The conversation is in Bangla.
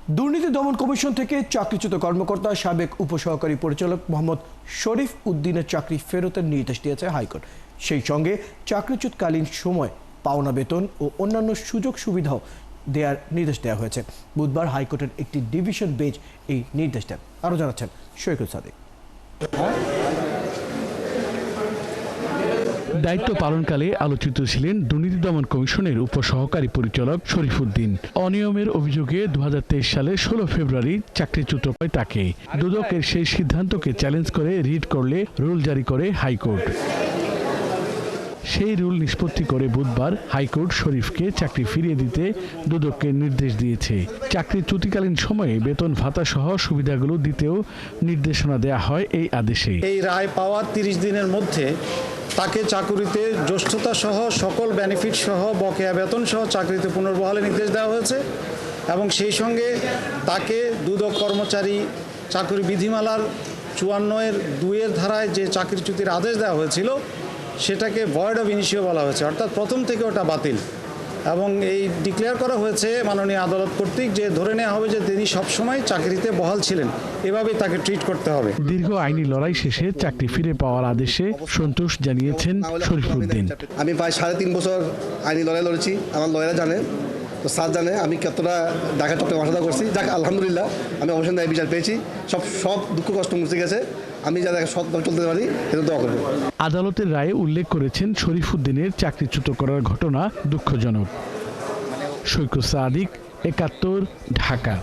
দুর্নীতি দমন কমিশন থেকে চাকরিচ্যুত কর্মকর্তা সাবেক উপসহকারী পরিচালক মোহাম্মদ শরীফ উদ্দিনের চাকরি ফেরতের নির্দেশ দিয়েছে হাইকোর্ট। সেই সঙ্গে চাকরিচ্যুতকালীন সময় পাওনা বেতন ও অন্যান্য সুযোগ সুবিধাও দেওয়ার নির্দেশ দেওয়া হয়েছে। বুধবার হাইকোর্টের একটি ডিভিশন বেঞ্চ এই নির্দেশ দেন। আরও জানাচ্ছেন শৈকুল সাদিক। দায়িত্ব পালনকালে আলোচিত ছিলেন দুর্নীতি দমন কমিশনের উপসহকারী পরিচালক শরীফ উদ্দিন। অনিয়মের অভিযোগে 2023 সালের 16 ফেব্রুয়ারি চাকরিচ্যুত হয় তাকে। দুদকের সেই সিদ্ধান্তকে চ্যালেঞ্জ করে রিট করলে রুল জারি করে হাইকোর্ট। সেই রুল নিষ্পত্তি করে বুধবার হাইকোর্ট শরীফকে চাকরি ফিরিয়ে দিতে দুদককে নির্দেশ দিয়েছে। চাকরিচ্যুতিকালীন সময়ে বেতন ভাতা সহ সুবিধাগুলো দিতেও নির্দেশনা দেওয়া হয় এই আদেশে। এই রায় পাওয়ার 30 দিনের মধ্যে তাকে চাকুরিতে জ্যেষ্ঠতা সহ সকল বেনিফিট সহ বকেয়া বেতন সহ চাকরিতে পুনর্বহালের নির্দেশ দেওয়া হয়েছে এবং সেই সঙ্গে তাকে দুদক কর্মচারী চাকরি বিধিমালার 54(2) ধারায় যে চাকরিচ্যুতির আদেশ দেওয়া হয়েছিল সেটাকে ভয়েড অফ ইনিশিও বলা হয়েছে, অর্থাৎ প্রথম থেকে ওটা বাতিল। এবং এই ডিক্লেয়ার করা হয়েছে মাননীয় আদালত কর্তৃক যে ধরে নেওয়া হবে যে তিনি সবসময় চাকরিতে বহাল ছিলেন, এভাবেই তাকে ট্রিট করতে হবে। দীর্ঘ আইনি লড়াই শেষে চাকরি ফিরে পাওয়ার আদেশে সন্তোষ জানিয়েছেন শরীফ উদ্দিন। আমি প্রায় 3.5 বছর আইনি লড়াই লড়েছি, আমার লয়াররা জানে, তো স্যার জানে আমি কতটা ঢাকা চট্টগ্রাম আসা করছি। যাক আলহামদুলিল্লাহ আমি অবশ্যই ন্যায় বিচার পেয়েছি, সব দুঃখ কষ্ট মুছে গেছে। আমি যারা সৎভাবে চলতে পারি এটা দোয়া করবো। আদালতের রায়ে উল্লেখ করেছেন শরীফ উদ্দিনের চাকরিচ্যুত করার ঘটনা দুঃখজনক। শৈকুল সাদিক, 71, ঢাকা।